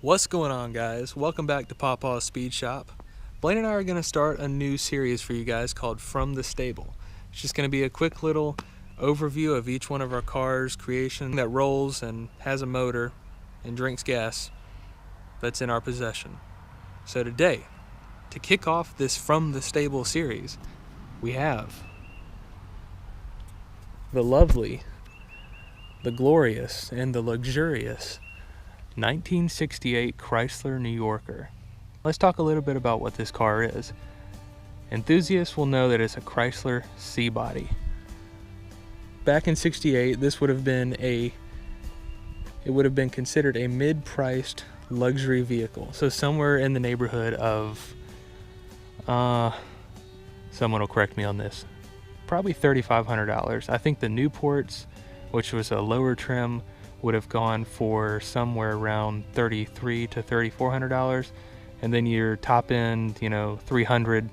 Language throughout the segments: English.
What's going on, guys? Welcome back to Pawpaw's Speed Shop. Blaine and I are going to start a new series for you guys called From the Stable. It's just going to be a quick little overview of each one of our cars' creation that rolls and has a motor and drinks gas that's in our possession. So today, to kick off this From the Stable series, we have the lovely, the glorious, and the luxurious 1968 Chrysler New Yorker. Let's talk a little bit about what this car is. Enthusiasts will know that it's a Chrysler C-body. Back in '68, this would have been considered a mid-priced luxury vehicle. So somewhere in the neighborhood of, someone will correct me on this, probably $3,500. I think the Newports, which was a lower trim, would have gone for somewhere around $3,300 to $3,400, and then your top end, 300,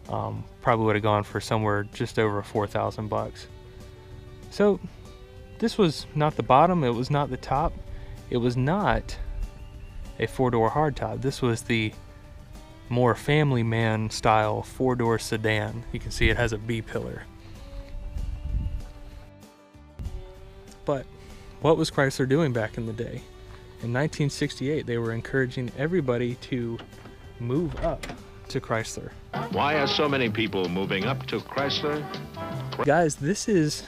probably would have gone for somewhere just over $4,000. So this was not the bottom, it was not the top, it was not a four-door hardtop. This was the more family man style four-door sedan. You can see it has a B-pillar. But what was Chrysler doing back in the day? In 1968, they were encouraging everybody to move up to Chrysler. Why are so many people moving up to Chrysler? Guys, this is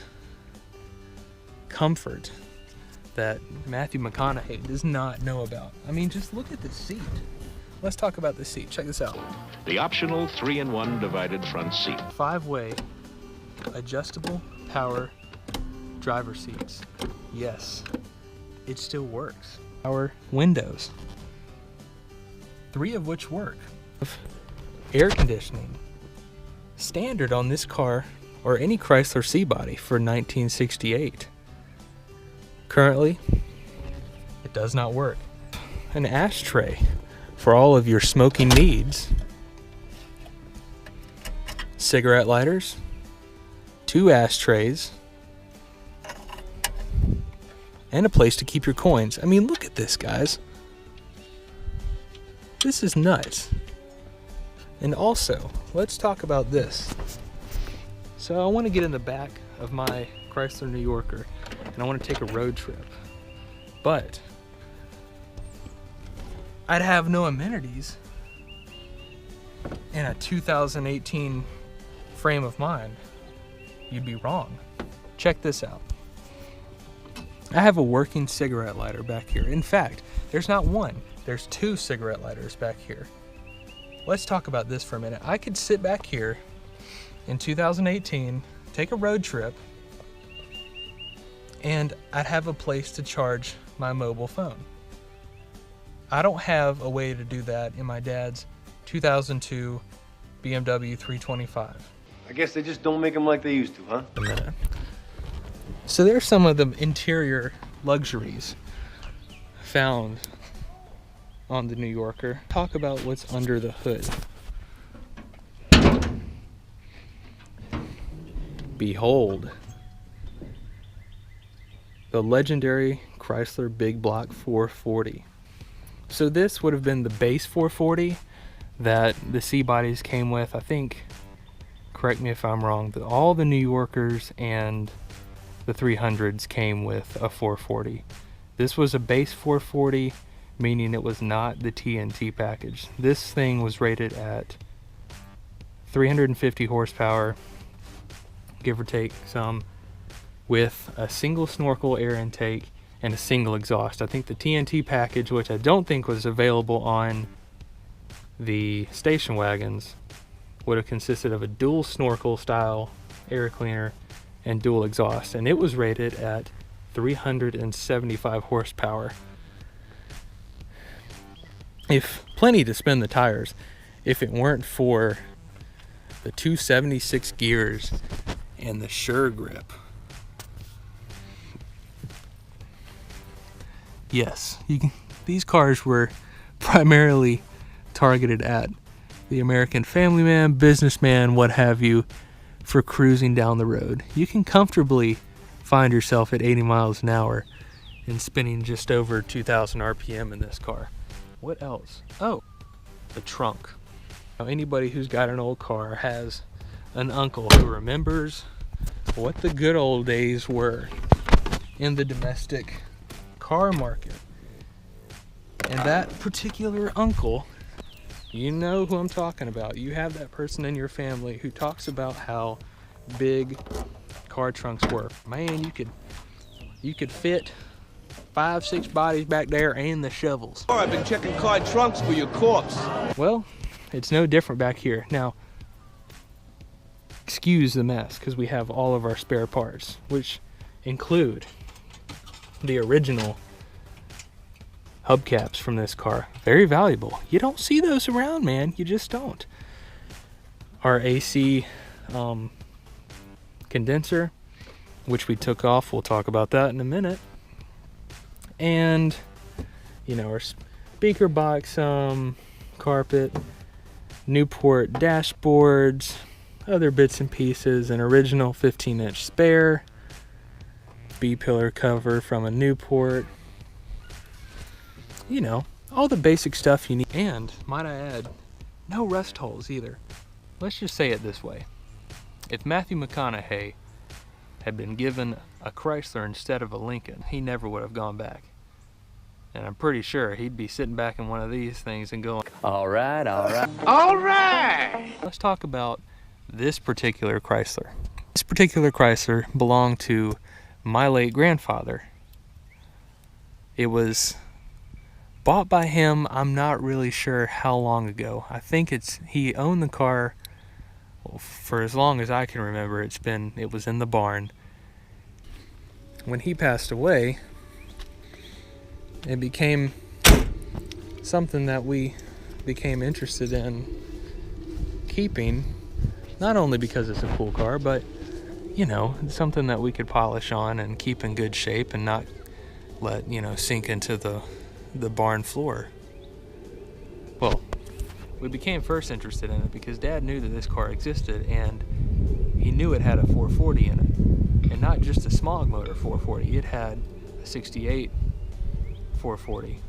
comfort that Matthew McConaughey does not know about. I mean, just look at the seat. Let's talk about the seat. Check this out. The optional 3-in-1 divided front seat. 5-way adjustable power driver seats. Yes, it still works. Power windows, 3 of which work. Air conditioning, standard on this car or any Chrysler C-body for 1968. Currently, it does not work. An ashtray for all of your smoking needs. Cigarette lighters, 2 ashtrays, and a place to keep your coins. I mean, look at this, guys. This is nuts. And also, let's talk about this. So I want to get in the back of my Chrysler New Yorker, and I want to take a road trip. But I'd have no amenities in a 2018 frame of mind. You'd be wrong. Check this out. I have a working cigarette lighter back here. In fact, there's not one, there's 2 cigarette lighters back here. Let's talk about this for a minute. I could sit back here in 2018, take a road trip, and I'd have a place to charge my mobile phone. I don't have a way to do that in my dad's 2002 BMW 325. I guess they just don't make them like they used to, huh? A minute. So there's some of the interior luxuries found on the New Yorker. Talk about what's under the hood. Behold, the legendary Chrysler Big Block 440. So this would have been the base 440 that the C-bodies came with. I think, correct me if I'm wrong, that all the New Yorkers and the 300s came with a 440. This was a base 440, meaning it was not the TNT package. This thing was rated at 350 horsepower, give or take some, with a single snorkel air intake and a single exhaust. I think the TNT package, which I don't think was available on the station wagons, would have consisted of a dual snorkel style air cleaner and dual exhaust, and it was rated at 375 horsepower. If plenty to spin the tires, if it weren't for the 276 gears and the Sure grip. Yes, these cars were primarily targeted at the American family man, businessman, what have you, for cruising down the road. You can comfortably find yourself at 80 miles an hour and spinning just over 2,000 RPM in this car. What else? Oh, the trunk. Now, anybody who's got an old car has an uncle who remembers what the good old days were in the domestic car market. And that particular uncle, you know who I'm talking about. You have that person in your family who talks about how big car trunks were. Man, you could fit 5-6 bodies back there and the shovels. I've been checking car trunks for your corpse. Well, it's no different back here. Now, excuse the mess, because we have all of our spare parts, which include the original hubcaps from this car. Very valuable. You don't see those around, man. You just don't. Our AC condenser, which we took off. We'll talk about that in a minute. And, you know, our speaker box, carpet, Newport dashboards, other bits and pieces, an original 15-inch spare, B-pillar cover from a Newport, you know, all the basic stuff you need. And, might I add, no rust holes either. Let's just say it this way. If Matthew McConaughey had been given a Chrysler instead of a Lincoln, he never would have gone back. And I'm pretty sure he'd be sitting back in one of these things and going, all right, all right. All right. Let's talk about this particular Chrysler. This particular Chrysler belonged to my late grandfather. It was bought by him, I'm not really sure how long ago. I think he owned the car for as long as I can remember. It was in the barn. When he passed away, it became something that we became interested in keeping, not only because it's a cool car, but, you know, it's something that we could polish on and keep in good shape and not let, you know, sink into the barn floor. Well, we became first interested in it because Dad knew that this car existed, and he knew it had a 440 in it, and not just a smog motor 440. It had a 68 440,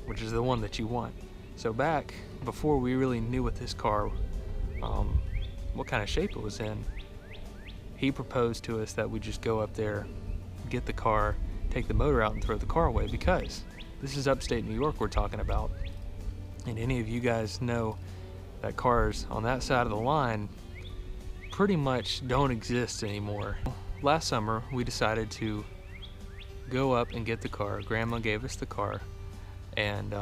which is the one that you want. So back before we really knew what this car, what kind of shape it was in, he proposed to us that we just go up there, get the car, take the motor out and throw the car away, because this is upstate New York we're talking about. And any of you guys know that cars on that side of the line pretty much don't exist anymore. Last summer we decided to go up and get the car. Grandma gave us the car, and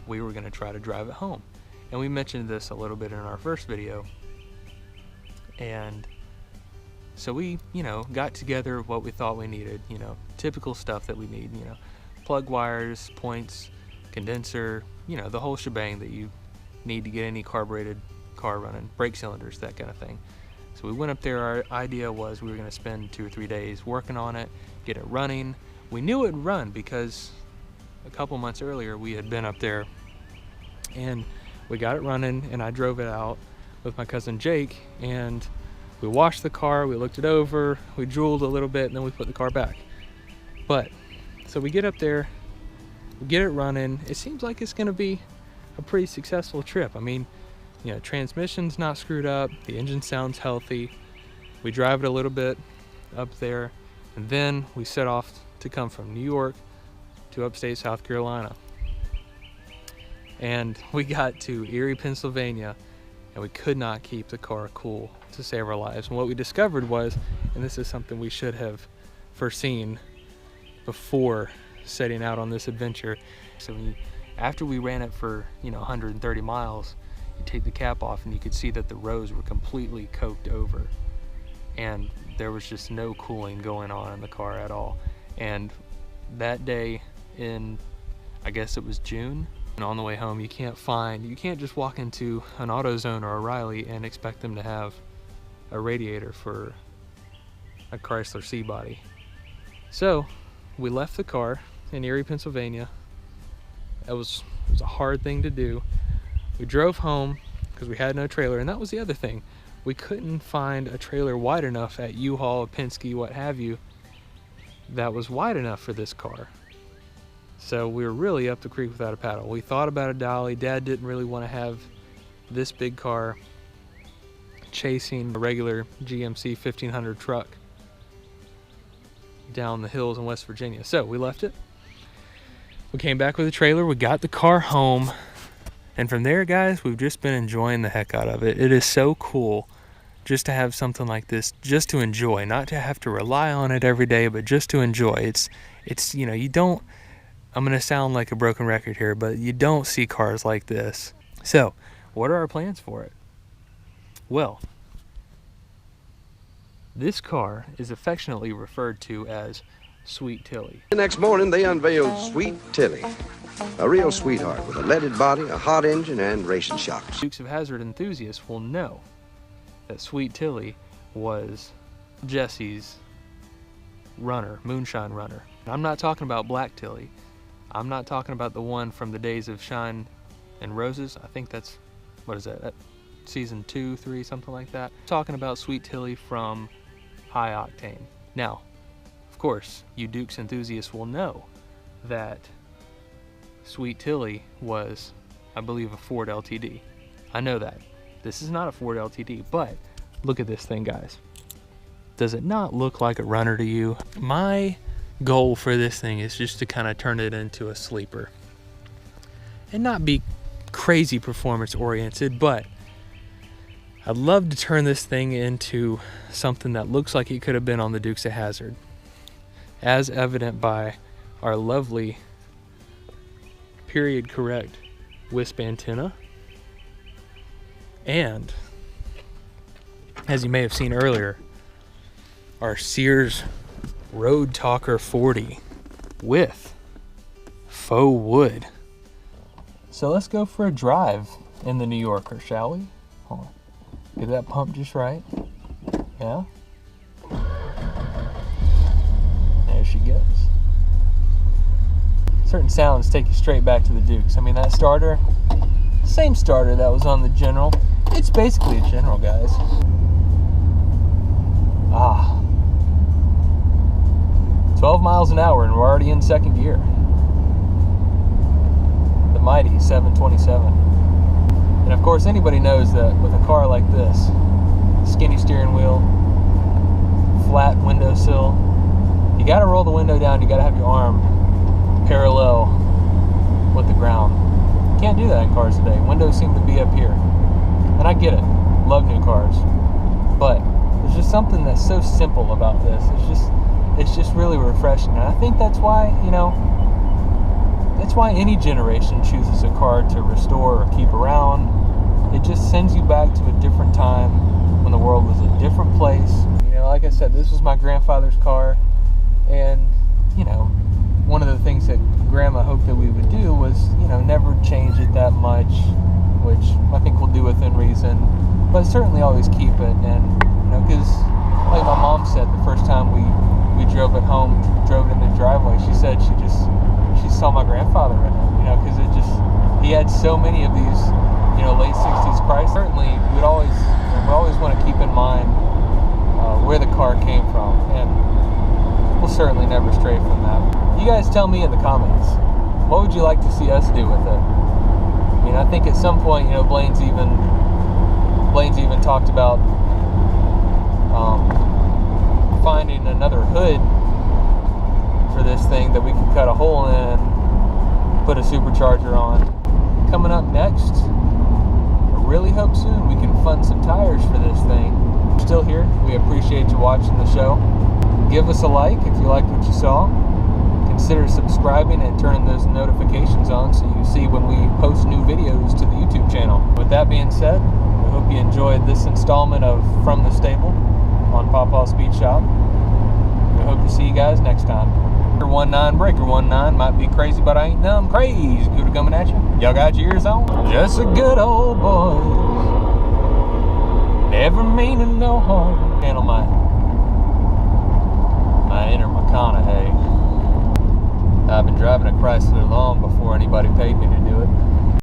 we were going to try to drive it home. And we mentioned this a little bit in our first video. And so we, you know, got together what we thought we needed, you know, typical stuff that we need, you know, plug wires, points, condenser, you know, the whole shebang that you need to get any carbureted car running, brake cylinders, that kind of thing. So we went up there. Our idea was we were going to spend 2 or 3 days working on it, get it running. We knew it would run because a couple months earlier we had been up there and we got it running, and I drove it out with my cousin Jake, and we washed the car, we looked it over, we drooled a little bit, and then we put the car back. But so we get up there, we get it running. It seems like it's going to be a pretty successful trip. I mean, you know, transmission's not screwed up, the engine sounds healthy. We drive it a little bit up there, and then we set off to come from New York to upstate South Carolina. And we got to Erie, Pennsylvania, and we could not keep the car cool to save our lives. And what we discovered was, and this is something we should have foreseen before setting out on this adventure. So after we ran it for, you know, 130 miles, you take the cap off and you could see that the rows were completely coked over, and there was just no cooling going on in the car at all. And that day in, I guess it was June, and on the way home, you can't just walk into an AutoZone or a O'Reilly and expect them to have a radiator for a Chrysler C-body. So we left the car in Erie, Pennsylvania. It was a hard thing to do. We drove home because we had no trailer, and that was the other thing. We couldn't find a trailer wide enough at U-Haul, Penske, what have you, that was wide enough for this car. So we were really up the creek without a paddle. We thought about a dolly. Dad didn't really want to have this big car chasing a regular GMC 1500 truck down the hills in West Virginia. So we left it. We came back with a trailer. We got the car home. And from there, guys, we've just been enjoying the heck out of it. It is so cool just to have something like this, just to enjoy, not to have to rely on it every day, but just to enjoy. It's you know, you don't, I'm going to sound like a broken record here, but you don't see cars like this. So, what are our plans for it? Well, this car is affectionately referred to as Sweet Tilly. The next morning, they unveiled Sweet Tilly, a real sweetheart with a leaded body, a hot engine, and racing shocks. Dukes of Hazzard enthusiasts will know that Sweet Tilly was Jesse's runner, moonshine runner. I'm not talking about Black Tilly. I'm not talking about the one from the days of Shine and Roses. I think that's, what is that, season 2, 3, something like that. I'm talking about Sweet Tilly from High Octane. Now, of course, you Dukes enthusiasts will know that Sweet Tilly was, I believe, a Ford LTD. I know that. This is not a Ford LTD, but look at this thing, guys. Does it not look like a runner to you? My goal for this thing is just to kind of turn it into a sleeper and not be crazy performance oriented, but I'd love to turn this thing into something that looks like it could have been on the Dukes of Hazzard, as evident by our lovely period correct wisp antenna, and as you may have seen earlier, our Sears Road Talker 40 with faux wood. So let's go for a drive in the New Yorker, shall we? Hold on. Get that pump just right. Yeah. There she goes. Certain sounds take you straight back to the Dukes. I mean, that starter, same starter that was on the General. It's basically a General, guys. Ah. 12 miles an hour and we're already in second gear. The mighty 727. And of course, anybody knows that with a car like this, skinny steering wheel, flat windowsill, you gotta roll the window down, you gotta have your arm parallel with the ground. You can't do that in cars today. Windows seem to be up here. And I get it, love new cars. But there's just something that's so simple about this. It's just really refreshing. And I think that's why, you know, that's why any generation chooses a car to restore or keep around. It just sends you back to a different time when the world was a different place. You know, like I said, this was my grandfather's car. And, you know, one of the things that Grandma hoped that we would do was, you know, never change it that much, which I think we'll do within reason. But certainly always keep it. And, you know, because like my mom said the first time we drove it home, drove it in the driveway, she said she saw my grandfather in it, you know, because he had so many of these, you know, late 60s Chrysler. Certainly, we always want to keep in mind where the car came from, and we'll certainly never stray from that. You guys tell me in the comments, what would you like to see us do with it? I mean, I think at some point, you know, Blaine's even talked about finding another hood for this thing that we can cut a hole in and put a supercharger on. Coming up next, I really hope soon we can fund some tires for this thing. If you're still here, we appreciate you watching the show. Give us a like if you liked what you saw. Consider subscribing and turning those notifications on so you see when we post new videos to the YouTube channel. With that being said, I hope you enjoyed this installment of From the Stable on Pawpaw Speed Shop. We hope to see you guys next time. Breaker 19 might be crazy, but I ain't dumb. Crazy Scooter coming at you. Y'all got your ears on? Just a good old boy. Never meaning no harm. Channel my inner McConaughey. I've been driving a Chrysler long before anybody paid me to do it.